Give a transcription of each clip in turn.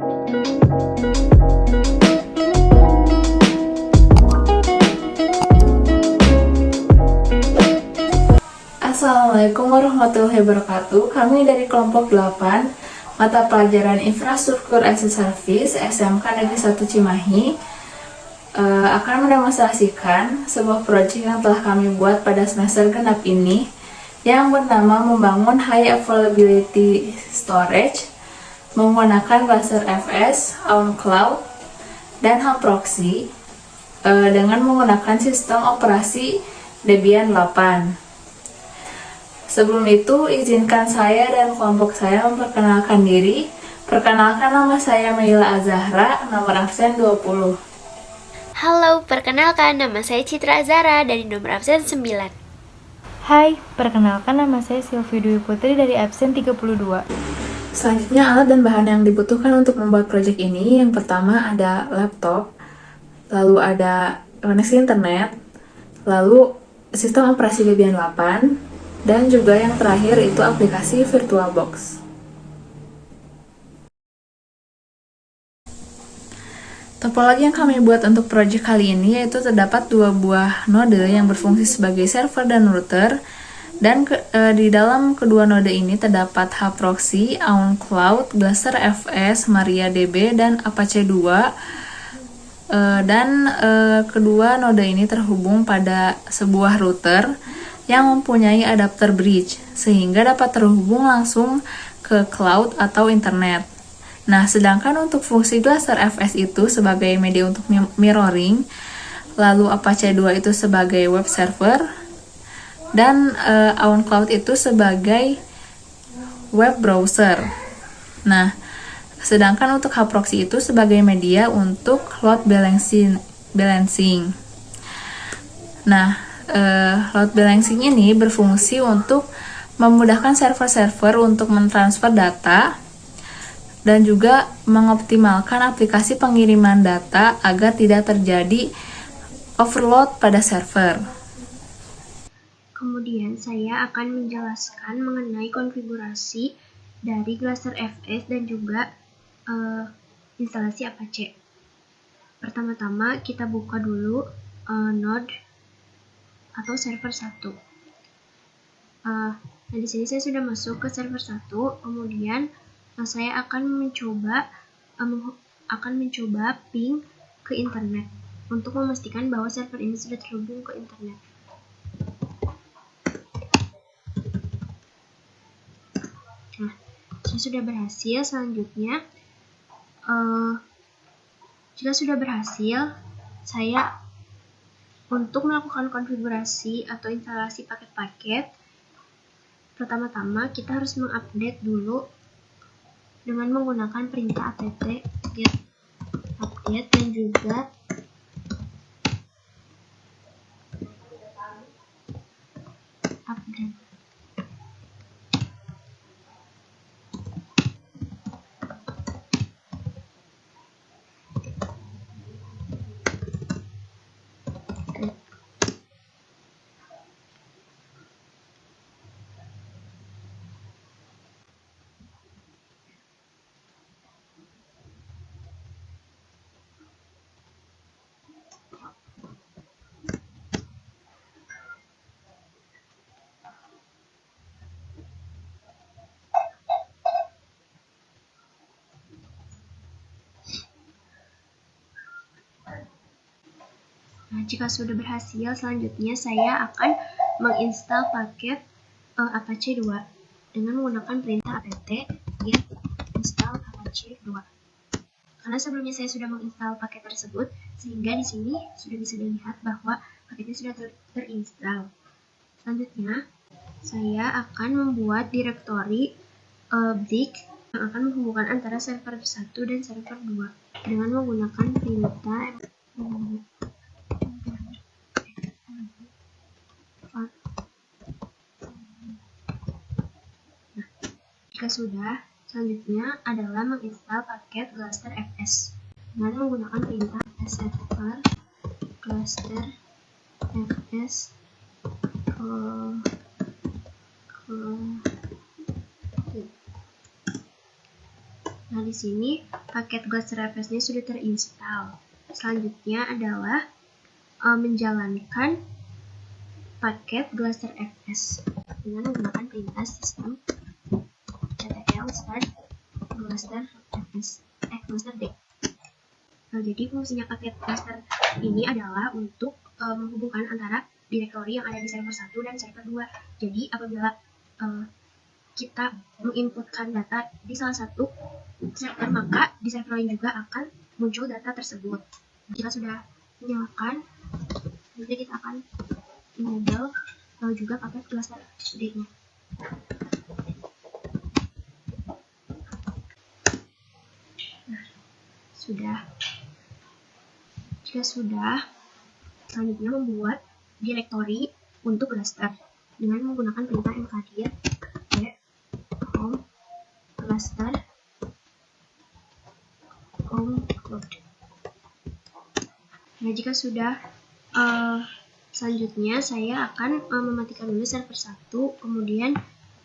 Assalamualaikum warahmatullahi wabarakatuh. Kami dari kelompok 8 mata pelajaran Infrastruktur as a Service SMK Negeri 1 Cimahi akan mendemonstrasikan sebuah proyek yang telah kami buat pada semester genap ini yang bernama membangun High Availability Storage menggunakan Glacier FS, OnCloud, dan Hub Proxy dengan menggunakan sistem operasi Debian 8. Sebelum itu, izinkan saya dan kelompok saya memperkenalkan diri. Perkenalkan, nama saya Meila Azahra, nomor absen 20. Halo, perkenalkan nama saya Citra Azara dari nomor absen 9. Hai, perkenalkan nama saya Sylvie Dwi Putri dari absen 32. Selanjutnya, alat dan bahan yang dibutuhkan untuk membuat proyek ini. Yang pertama ada laptop, lalu ada koneksi internet, lalu sistem operasi Debian 8, dan juga yang terakhir itu aplikasi VirtualBox. Topologi yang kami buat untuk proyek kali ini yaitu terdapat 2 buah node yang berfungsi sebagai server dan router, dan di dalam kedua node ini terdapat Hub Proxy, OnCloud, Glacier FS, MariaDB, dan Apache 2. Kedua node ini terhubung pada sebuah router yang mempunyai adapter bridge, sehingga dapat terhubung langsung ke cloud atau internet. Nah, sedangkan untuk fungsi Glacier FS itu sebagai media untuk mirroring, lalu Apache 2 itu sebagai web server, dan OnCloud itu sebagai web browser. Nah, sedangkan untuk Hub Proxy itu sebagai media untuk load balancing. Nah, load balancing ini berfungsi untuk memudahkan server-server untuk mentransfer data dan juga mengoptimalkan aplikasi pengiriman data agar tidak terjadi overload pada server. Kemudian saya akan menjelaskan mengenai konfigurasi dari Glacier FS dan juga instalasi Apache. Pertama-tama kita buka dulu node atau server 1. Nah, di sini saya sudah masuk ke server 1. Kemudian saya akan mencoba ping ke internet untuk memastikan bahwa server ini sudah terhubung ke internet. Nah, saya sudah berhasil. Selanjutnya, jika sudah berhasil, saya untuk melakukan konfigurasi atau instalasi paket-paket, pertama-tama kita harus mengupdate dulu dengan menggunakan perintah apt get update dan juga update. Nah, jika sudah berhasil, selanjutnya saya akan menginstal paket Apache 2 dengan menggunakan perintah apt get install Apache 2. Karena sebelumnya saya sudah menginstal paket tersebut, sehingga di sini sudah bisa dilihat bahwa paketnya sudah terinstall. Selanjutnya, saya akan membuat direktori brick yang akan menghubungkan antara server 1 dan server 2 dengan menggunakan perintah Jika sudah, selanjutnya adalah menginstal paket Glacier FS dengan menggunakan perintah server Glacier FS Nah, di sini paket Gluster FS-nya sudah terinstall. Selanjutnya adalah menjalankan paket Gluster FS dengan menggunakan perintah sistem ctl start Gluster FS Gluster D. Nah, jadi fungsinya paket Gluster ini adalah untuk menghubungkan antara direktori yang ada di server 1 dan server 2. Jadi apabila kita menginputkan data di salah satu server, maka di server lain juga akan muncul data tersebut. Jika sudah menyalakan, nanti kita akan enable juga paket Gluster D-nya. Nah, jika sudah, selanjutnya membuat direktori untuk Gluster dengan menggunakan perintah mkdir home Gluster home cloud. Nah, jika sudah, selanjutnya saya akan mematikan dulu server 1, kemudian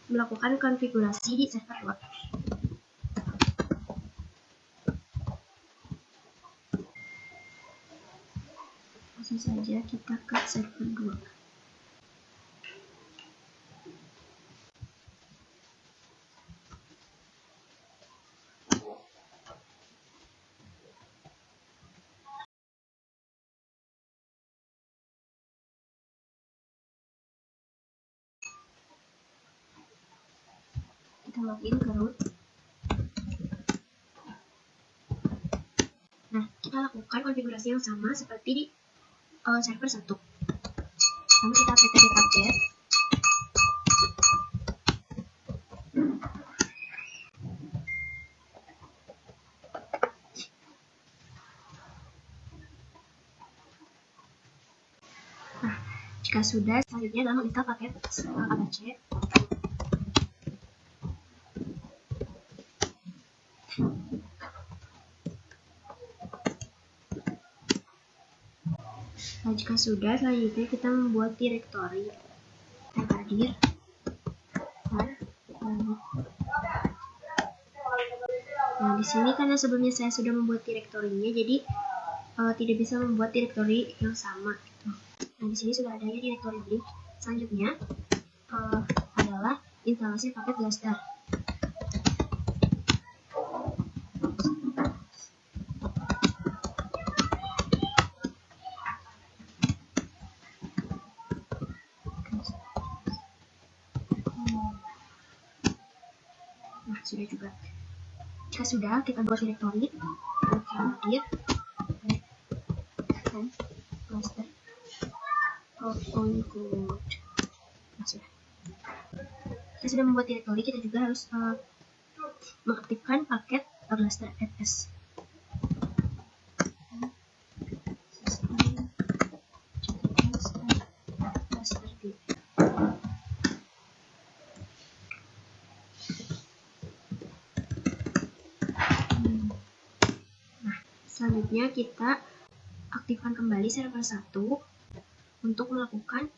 melakukan konfigurasi di server 2. Langsung saja kita ke server 2. Kita login ke root. Nah, kita lakukan konfigurasi yang sama seperti di server 1. Pertama kita apt paket. Nah, jika sudah, selanjutnya adalah menginstal paket apache. Nah, jika sudah, selanjutnya kita membuat direktori mkdir Nah, di sini karena sebelumnya saya sudah membuat direktorinya, jadi tidak bisa membuat direktori yang sama. Nah, di sini sudah adanya direktori link. Selanjutnya adalah instalasi paket Gluster. Nah, sudah juga. Jika sudah, kita buat direktori mkdir Gluster on code. Nah, sudah. Kita sudah membuat direktori, kita juga harus mengaktifkan paket Gluster FS. Selanjutnya kita aktifkan kembali server 1 untuk melakukan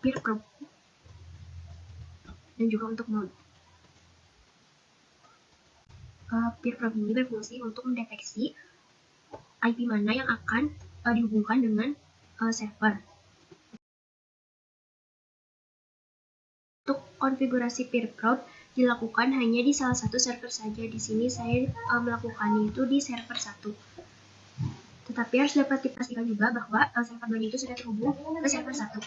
peer probe dan juga untuk mode. Peer probe ini berfungsi untuk mendeteksi IP mana yang akan dihubungkan dengan server. Untuk konfigurasi peer probe dilakukan hanya di salah satu server saja. Di sini saya melakukannya itu di server 1. Tetapi harus dapat dipastikan juga bahwa server 2 itu sudah terhubung ke server 1.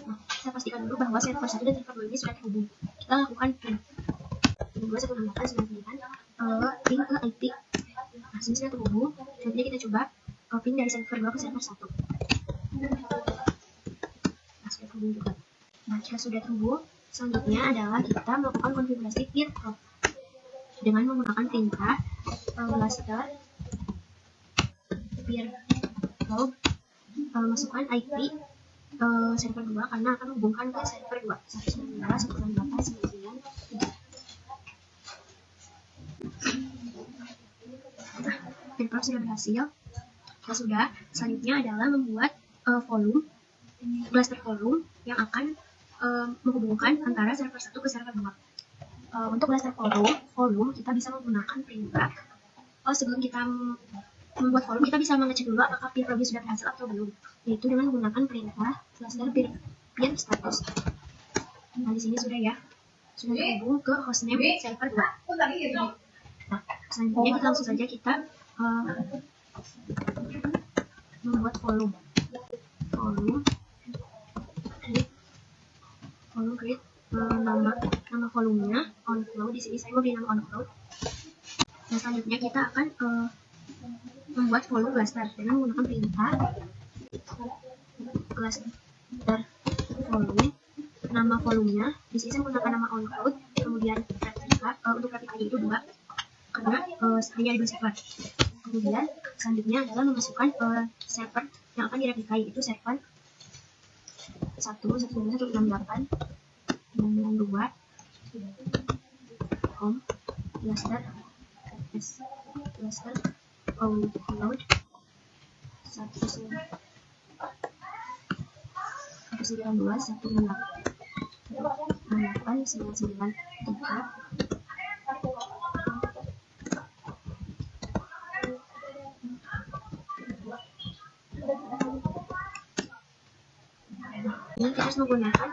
Nah, saya pastikan dulu bahwa server 1 dan server 2 ini sudah terhubung. Kita lakukan ping. Ping 2.168.9.9 ping ke IP. Nah, sini sudah terhubung. Selanjutnya kita coba ping dari server 2 ke server 1. Nah, sudah terhubung juga. Nah, jika sudah terhubung, selanjutnya adalah kita melakukan konfigurasi peer probe dengan menggunakan perintah Gluster peer probe, masukkan IP server 2 karena akan menghubungkan ke server 2 192.168.9.9. Nah, peer probe sudah berhasil. Jika sudah, selanjutnya adalah membuat volume Gluster volume yang akan menghubungkan antara server 1 ke server 2. Untuk blaster volume kita bisa menggunakan perintah. Sebelum kita membuat volume, kita bisa mengecek dulu apakah pin login sudah berhasil atau belum, yaitu dengan menggunakan perintah blaster pin status. Nah, di sini sudah ya, sudah terhubung ke hostname server 2. Nah, selanjutnya kita langsung saja kita membuat volume create nama volumenya onCloud. Di sini saya mau beri nama onCloud. Nah, selanjutnya kita akan membuat volume blaster dengan menggunakan perintah blaster volume. Nama volumenya di sini saya menggunakan nama onCloud, kemudian replika, untuk replikanya itu 2 karena hanya ada 2 server. Kemudian selanjutnya adalah memasukkan server yang akan direplikai, itu server 1.168 dan 2 blaster onCloud 192.168.993. Ini kita harus menggunakan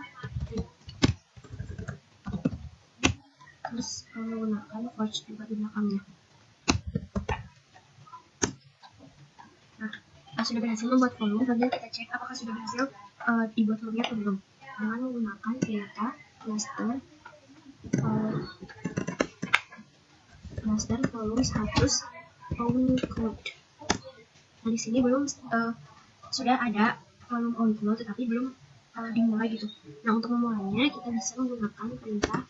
forge juga di belakangnya. Nah, sudah berhasil membuat volume, kemudian kita cek apakah sudah berhasil dibuat volume atau belum dengan menggunakan perintah blaster volume status onCloud. Nah, di sini belum sudah ada volume onCloud tetapi belum dimulai gitu. Nah, untuk memulainya kita bisa menggunakan perintah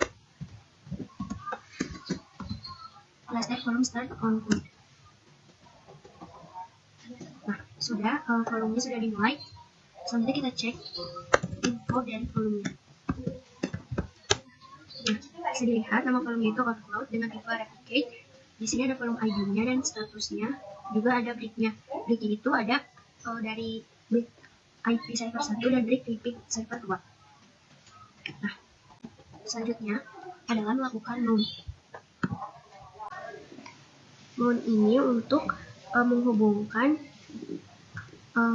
blaster volume start onCloud. Nah, sudah volumenya sudah dimulai. Selanjutnya kita cek info dari volumenya. Nah, bisa dilihat nama volume itu onCloud dengan tipe replicate. Di sini ada volume ID-nya dan statusnya, juga ada brick-nya. Brick itu ada dari brick IP server 1 dan brick IP server 2. Nah, selanjutnya adalah melakukan mount. Mount ini untuk menghubungkan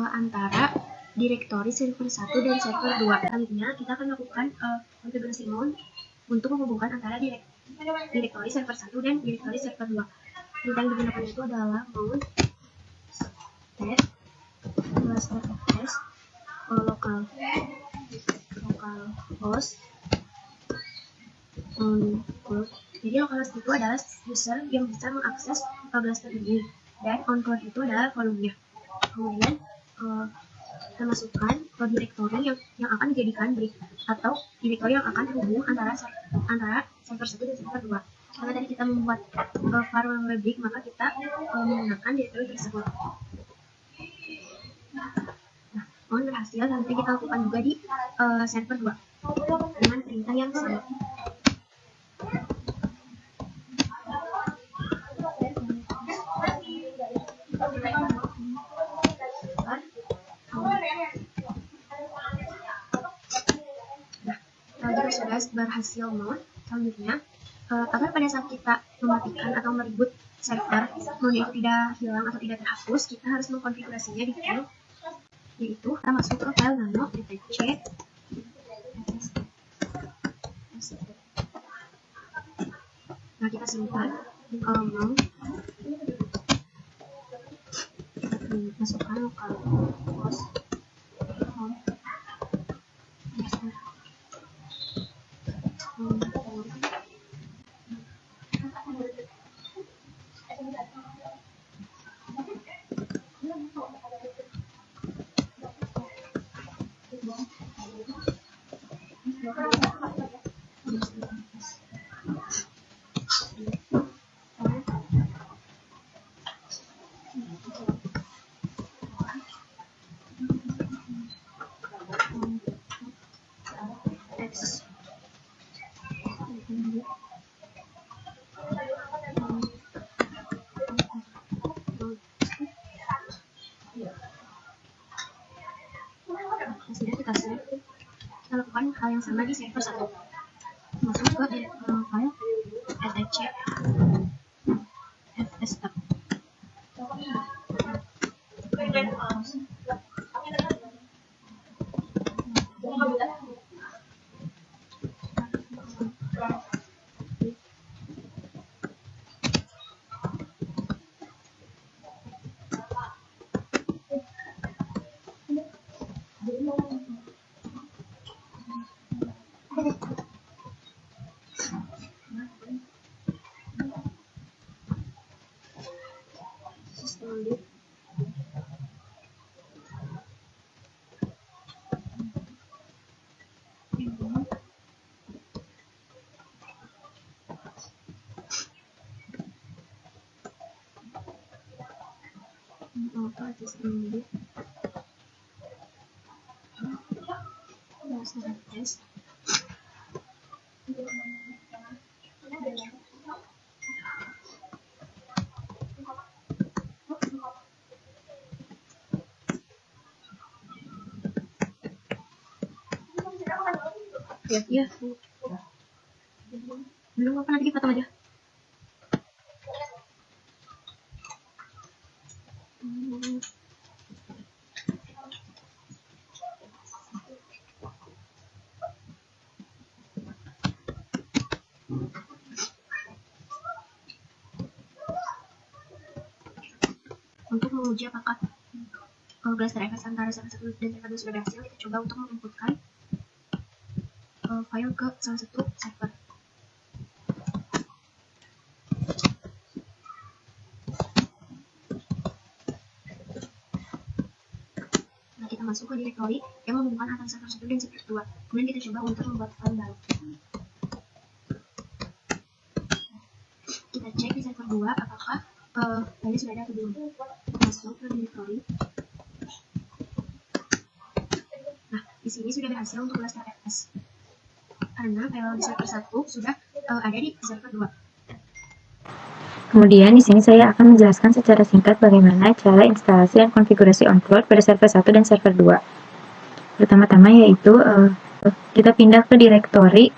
antara direktori server 1 dan server 2. Selanjutnya kita akan melakukan konfigurasi mount untuk menghubungkan antara direktori server 1 dan direktori server 2. Perintah yang digunakan itu adalah mount /fs localhost onCloud. Jadi localhost itu adalah user yang bisa mengakses blaster ini, dan onCloud itu adalah volumenya. Kemudian kita masukkan direktori yang akan dijadikan brick atau direktori yang akan terhubung antara server 1 dan server 2. Karena tadi kita membuat firewall brick, maka kita menggunakan direktori tersebut. Nah, mohon berhasil. Nanti kita lakukan juga di server 2 dengan perintah yang sama. Jika sudah berhasil mount, selanjutnya agar pada saat kita mematikan atau mereboot server mount itu tidak hilang atau tidak terhapus, kita harus mengkonfigurasinya di file, yaitu kita masuk ke file nano, kita cek nah, kita simpan mount, masukkan localhost Sudah kita lakukan hal yang sama di server 1. Masuk ke file etc fstab. Tes. Ya. Belum apa, nanti dipotong aja. Untuk menguji apakah Blaster FS antara server 1 dan server 2 sudah berhasil, kita coba untuk menginputkan file ke salah satu server. Nah, kita masuk ke directory yang menghubungkan antara server 1 dan server 2. Kemudian kita coba untuk membuat file baru. Kita cek di server 2 apakah filenya sudah ada atau belum. Masuk ke directory. Nah, di sini sudah berhasil untuk Blaster FS. Karena file di server 1 sudah ada di server 2. Kemudian di sini saya akan menjelaskan secara singkat bagaimana cara instalasi dan konfigurasi OnCloud pada server 1 dan server 2. Pertama-tama yaitu kita pindah ke directory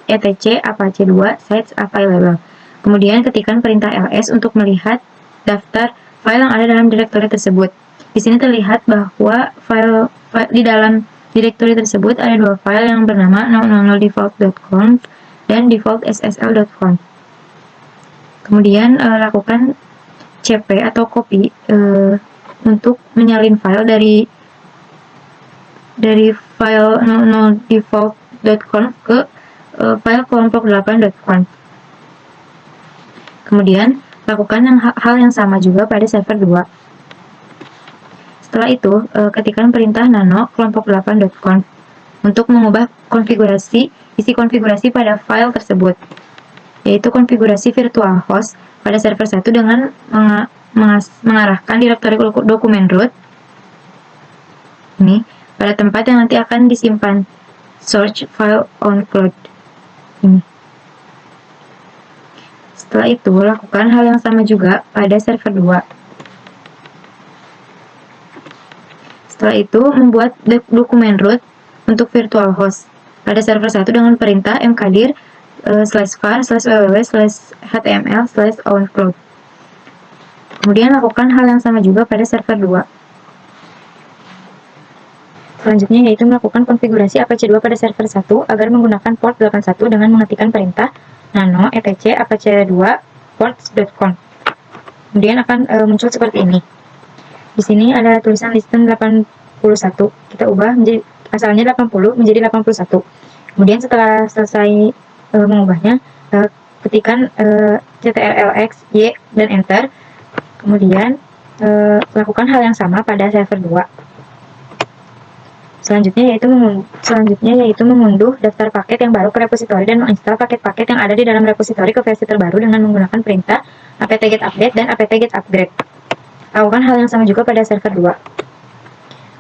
etc apache 2 sites available. Kemudian ketikkan perintah ls untuk melihat daftar file yang ada dalam directory tersebut. Di sini terlihat bahwa file di dalam directory tersebut ada dua file yang bernama 000default.conf dan defaultssl.conf. Kemudian lakukan cp atau copy untuk menyalin file dari file 00default.conf ke file kelompok 8.conf. Kemudian lakukan hal yang sama juga pada server 2. Setelah itu, ketikkan perintah nano kelompok 8.conf untuk mengubah isi konfigurasi pada file tersebut, yaitu konfigurasi virtual host pada server 1 dengan mengarahkan direktori dokumen root ini pada tempat yang nanti akan disimpan source file OnCloud ini. Setelah itu, lakukan hal yang sama juga pada server 2. Setelah itu, membuat dokumen root untuk virtual host pada server 1 dengan perintah mkdir /var/www/html/oncloud. Kemudian lakukan hal yang sama juga pada server 2. Selanjutnya yaitu melakukan konfigurasi apache 2 pada server 1 agar menggunakan port 81 dengan mengetikkan perintah nano etc apache 2 ports.conf. Kemudian akan muncul seperti ini. Di sini ada tulisan listen 81. Kita ubah menjadi asalnya 80 menjadi 81. Kemudian setelah selesai mengubahnya, ketikkan ctrl+x y dan enter. Kemudian lakukan hal yang sama pada server 2. Selanjutnya yaitu mengunduh daftar paket yang baru ke repositori dan menginstal paket-paket yang ada di dalam repositori ke versi terbaru dengan menggunakan perintah apt-get update dan apt-get upgrade. Lakukan hal yang sama juga pada server 2.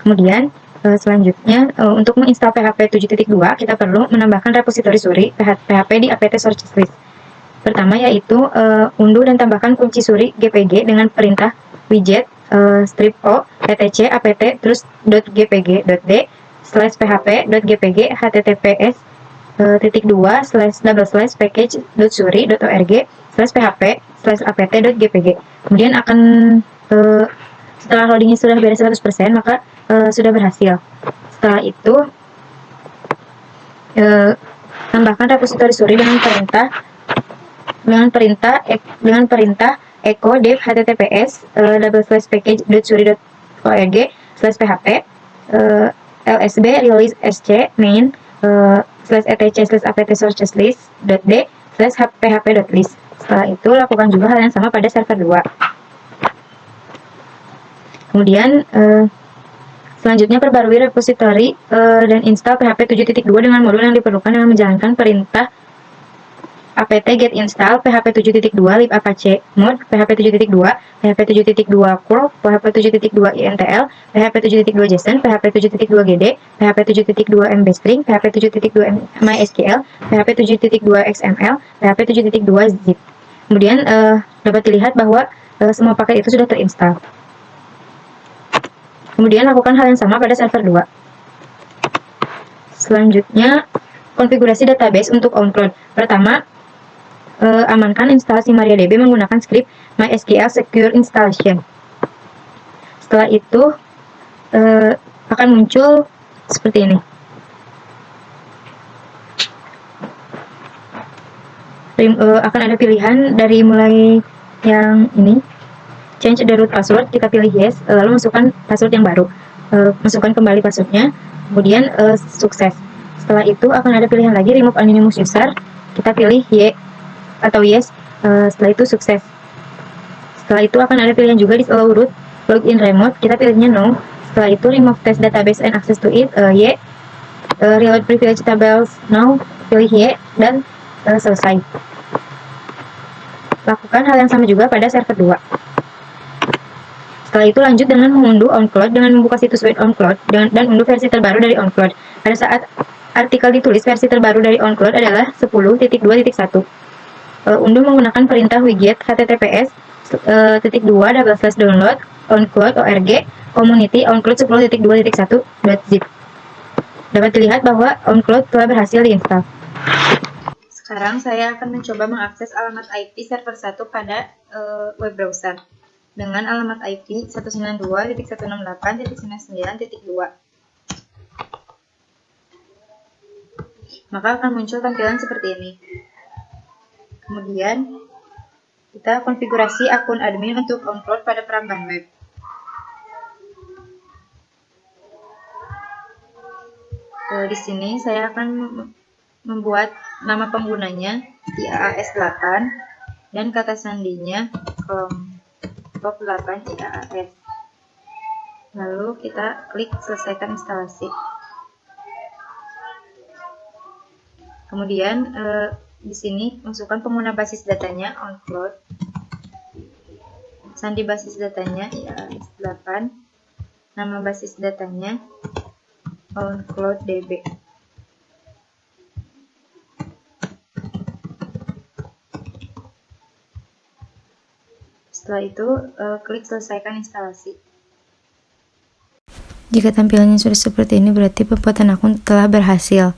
Kemudian selanjutnya untuk menginstal PHP 7.2 kita perlu menambahkan repositori suri PHP di apt source list. Pertama yaitu unduh dan tambahkan kunci suri gpg dengan perintah widget strip o etc apt terus .gpg.d /php.gpg https /package.suri.org/php/apt.gpg. Kemudian akan setelah loadingnya sudah beres 100%, maka sudah berhasil. Setelah itu tambahkan repositori Suri dengan perintah echo dev https /package.suri.org/php lsb release sc main /etc/apt sources list.d/php.list. Setelah itu lakukan juga hal yang sama pada server 2. Kemudian selanjutnya perbarui repositori dan install PHP 7.2 dengan modul yang diperlukan dengan menjalankan perintah apt get install PHP 7.2 lib apache mod PHP 7.2 PHP 7.2 curl PHP 7.2 intl PHP 7.2 json PHP 7.2 gd PHP 7.2 mbstring PHP 7.2 mysql PHP 7.2 xml PHP 7.2 zip. Kemudian dapat dilihat bahwa semua paket itu sudah terinstall. Kemudian lakukan hal yang sama pada server 2. Selanjutnya konfigurasi database untuk OnCloud. Pertama, amankan instalasi MariaDB menggunakan script MySQL Secure Installation. Setelah itu akan muncul seperti ini. Akan ada pilihan dari mulai yang ini, change the root password, kita pilih yes, lalu masukkan password yang baru, masukkan kembali passwordnya, kemudian sukses. Setelah itu akan ada pilihan lagi remove anonymous user, kita pilih atau yes, setelah itu sukses. Setelah itu akan ada pilihan juga disallow root login remote, kita pilihnya no. Setelah itu remove test database and access to it, reload privilege tables no, pilih y, dan selesai. Lakukan hal yang sama juga pada server 2. Setelah itu lanjut dengan mengunduh OnCloud dengan membuka situs web OnCloud dan unduh versi terbaru dari OnCloud. Pada saat artikel ditulis, versi terbaru dari OnCloud adalah 10.2.1. Unduh menggunakan perintah widget https /download oncloud.org community oncloud 10.2.1.zip. Dapat dilihat bahwa OnCloud telah berhasil diinstal. Sekarang saya akan mencoba mengakses alamat IP server 1 pada web browser dengan alamat IP 192.168.99.2. Maka akan muncul tampilan seperti ini. Kemudian kita konfigurasi akun admin untuk OnCloud pada peramban web. Di sini saya akan membuat nama penggunanya IAAS8 dan kata sandinya kelompok 8 IAAS. Lalu kita klik selesaikan instalasi. Kemudian di sini masukkan pengguna basis datanya OnCloud, sandi basis datanya IAAS8, nama basis datanya OnCloud DB. Setelah itu, klik selesaikan instalasi. Jika tampilannya sudah seperti ini, berarti pembuatan akun telah berhasil.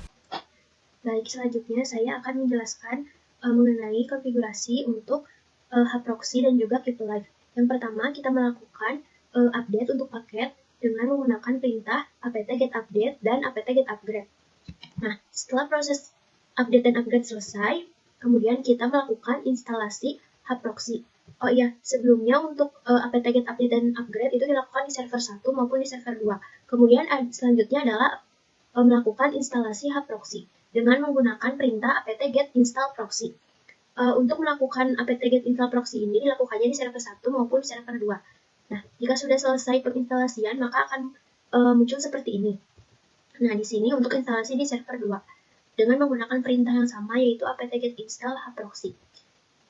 Baik, selanjutnya saya akan menjelaskan mengenai konfigurasi untuk hproxy dan juga keep alive. Yang pertama, kita melakukan update untuk paket dengan menggunakan perintah apt-get-update dan apt-get-upgrade. Nah, setelah proses update dan upgrade selesai, kemudian kita melakukan instalasi hproxy. Oh iya, sebelumnya untuk apt-get-update dan upgrade itu dilakukan di server 1 maupun di server 2. Kemudian selanjutnya adalah melakukan instalasi hproxy dengan menggunakan perintah apt-get-install-proxy. Untuk melakukan apt-get-install-proxy ini dilakukannya di server 1 maupun di server 2. Nah, jika sudah selesai penginstalasian, maka akan muncul seperti ini. Nah, di sini untuk instalasi di server 2 dengan menggunakan perintah yang sama, yaitu apt-get-install hproxy.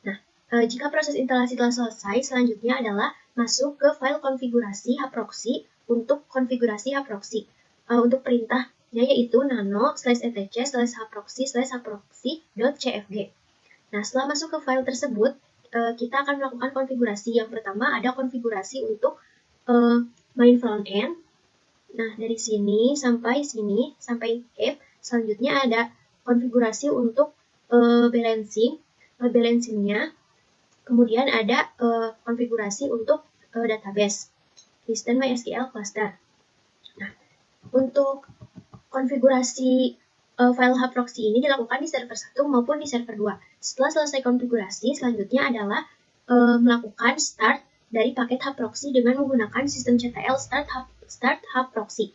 Nah, jika proses instalasi telah selesai, selanjutnya adalah masuk ke file konfigurasi hproxy untuk konfigurasi hproxy. Untuk perintahnya yaitu nano/etc/hproxy/hproxy.cfg. Nah, setelah masuk ke file tersebut, kita akan melakukan konfigurasi. Yang pertama ada konfigurasi untuk main frontend, Nah, dari sini, sampai cap, selanjutnya ada konfigurasi untuk balancingnya, kemudian ada konfigurasi untuk database, Listen MySQL cluster. Nah, untuk konfigurasi file hub proxy ini dilakukan di server 1 maupun di server 2. Setelah selesai konfigurasi, selanjutnya adalah melakukan start dari paket hub proxy dengan menggunakan sistem CTL start hub proxy.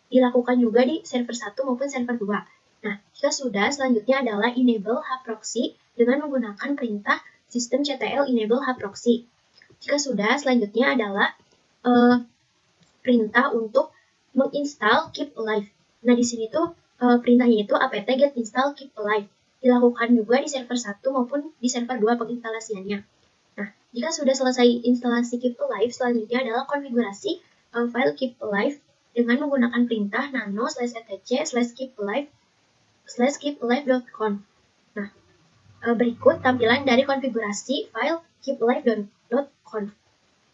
Dilakukan juga di server 1 maupun server 2. Nah, jika sudah, selanjutnya adalah enable hub proxy dengan menggunakan perintah sistem CTL enable hub proxy. Jika sudah, selanjutnya adalah perintah untuk menginstal keep alive. Nah, di sini tuh perintahnya itu apt get install keep alive. Dilakukan juga di server 1 maupun di server 2 penginstalasiannya. Nah, jika sudah selesai instalasi keep alive, selanjutnya adalah konfigurasi file keep alive dengan menggunakan perintah nano/etc/keep alive/keepalive.conf. Nah, berikut tampilan dari konfigurasi file keepalive.conf.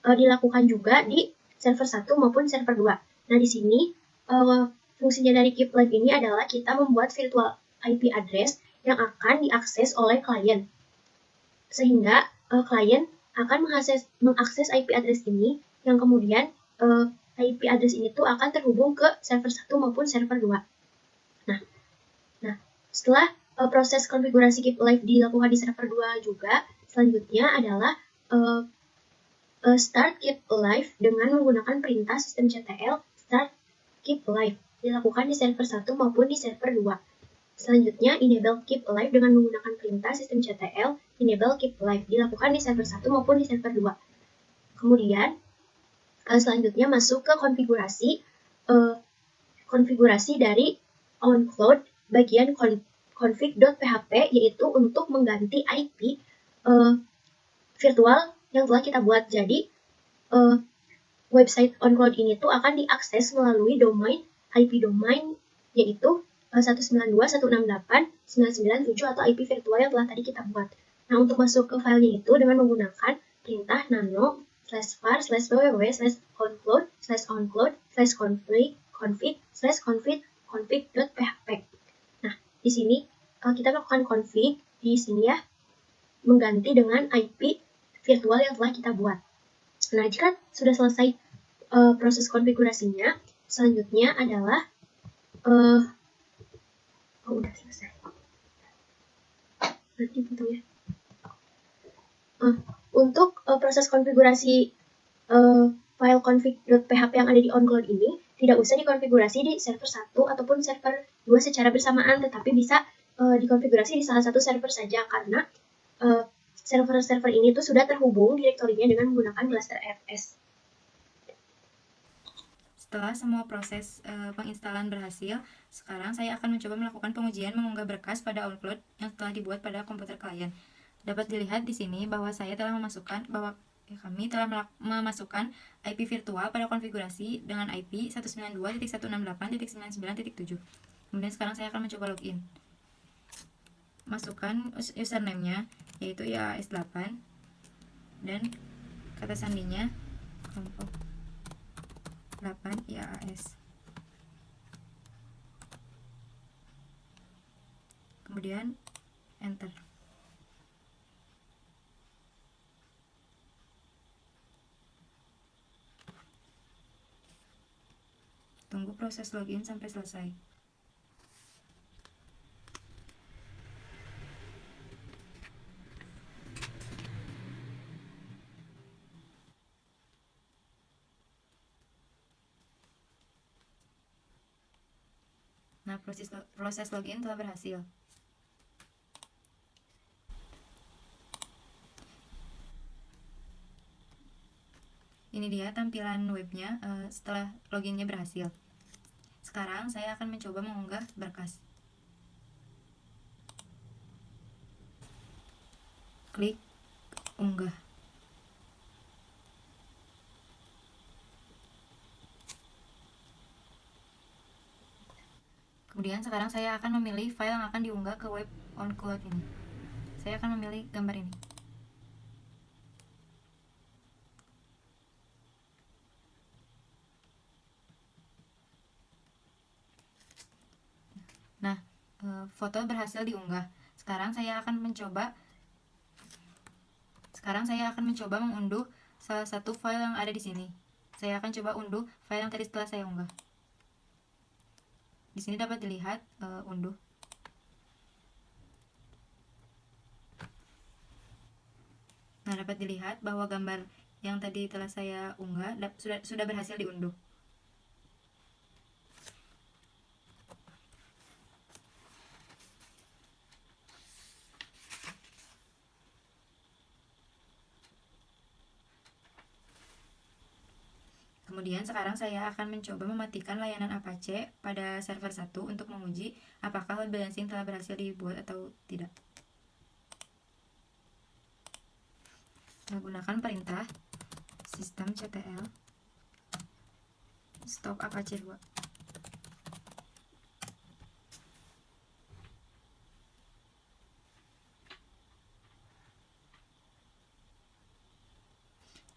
Dilakukan juga di server 1 maupun server 2. Nah, di sini fungsinya dari keep alive ini adalah kita membuat virtual IP address yang akan diakses oleh klien. Sehingga klien akan mengakses IP address ini yang kemudian IP address ini tuh akan terhubung ke server 1 maupun server 2. Nah, setelah proses konfigurasi keep alive dilakukan di server 2 juga, selanjutnya adalah start keep alive dengan menggunakan perintah sistem CTL start keep alive. Dilakukan di server 1 maupun di server 2. Selanjutnya, enable keep alive dengan menggunakan perintah sistem CTL enable keep alive. Dilakukan di server 1 maupun di server 2. Kemudian, selanjutnya masuk ke konfigurasi dari OnCloud bagian config.php, yaitu untuk mengganti IP virtual yang telah kita buat. Jadi, website OnCloud ini tuh akan diakses melalui domain IP domain, yaitu 192.168.997 atau IP virtual yang telah tadi kita buat. Nah, untuk masuk ke filenya itu dengan menggunakan perintah nano/var/www/oncloud/config/config.php. Nah, di sini kita melakukan config di sini ya, mengganti dengan IP virtual yang telah kita buat. Nah, jika sudah selesai proses konfigurasinya, selanjutnya adalah udah selesai. Nanti potong ya. Untuk proses konfigurasi file config.php yang ada di OnCloud ini tidak usah dikonfigurasi di server 1 ataupun server 2 secara bersamaan, tetapi bisa dikonfigurasi di salah satu server saja, karena server-server ini tuh sudah terhubung direktorinya dengan menggunakan cluster FS. Setelah semua proses penginstalan berhasil, sekarang saya akan mencoba melakukan pengujian mengunggah berkas pada OnCloud yang telah dibuat pada komputer klien. Dapat dilihat di sini bahwa kami telah memasukkan IP virtual pada konfigurasi dengan IP 192.168.99.7. Kemudian sekarang saya akan mencoba login. Masukkan username-nya, yaitu IAS8, dan kata sandinya kelompok 8 IAAS. Kemudian enter. Tunggu proses login sampai selesai. Nah, proses login telah berhasil. Ini dia tampilan webnya setelah loginnya berhasil. Sekarang saya akan mencoba mengunggah berkas. Klik unggah. Kemudian sekarang saya akan memilih file yang akan diunggah ke web OnCloud ini. Saya akan memilih gambar ini. foto berhasil diunggah. Sekarang saya akan mencoba mengunduh salah satu file yang ada di sini. Saya akan coba unduh file yang tadi setelah saya unggah. Di sini dapat dilihat unduh. Nah, dapat dilihat bahwa gambar yang tadi telah saya unggah sudah berhasil diunduh. Kemudian sekarang saya akan mencoba mematikan layanan Apache pada server 1 untuk menguji apakah load balancing telah berhasil dibuat atau tidak. Menggunakan perintah systemctl stop Apache 2.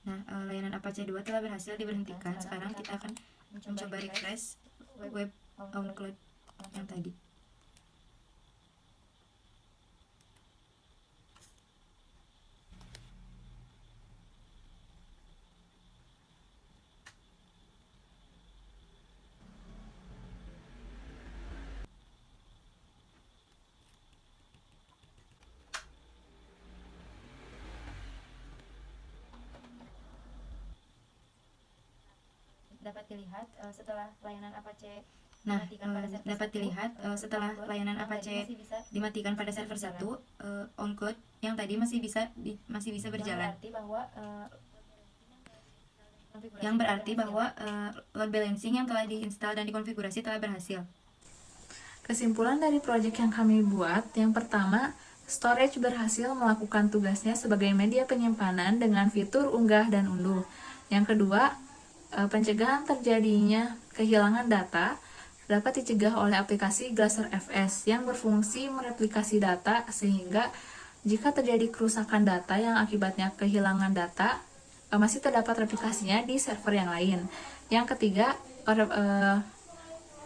Nah, layanan Apache 2 telah berhasil diberhentikan. Sekarang kita akan mencoba refresh web OnCloud yang tadi. Dapat dilihat setelah layanan Apache dimatikan pada server 1, OnCloud yang tadi masih bisa berjalan. Yang berarti bahwa load balancing yang telah diinstal dan dikonfigurasi telah berhasil. Kesimpulan dari proyek yang kami buat, yang pertama, storage berhasil melakukan tugasnya sebagai media penyimpanan dengan fitur unggah dan unduh. Yang kedua, pencegahan terjadinya kehilangan data dapat dicegah oleh aplikasi Glacier FS yang berfungsi mereplikasi data sehingga jika terjadi kerusakan data yang akibatnya kehilangan data, masih terdapat replikasinya di server yang lain. Yang ketiga,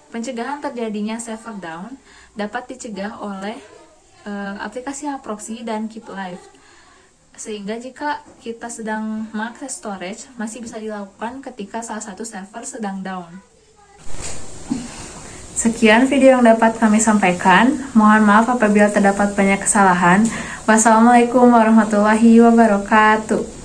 pencegahan terjadinya server down dapat dicegah oleh aplikasi proxy dan keep live. Sehingga jika kita sedang mengakses storage, masih bisa dilakukan ketika salah satu server sedang down. Sekian video yang dapat kami sampaikan. Mohon maaf apabila terdapat banyak kesalahan. Wassalamualaikum warahmatullahi wabarakatuh.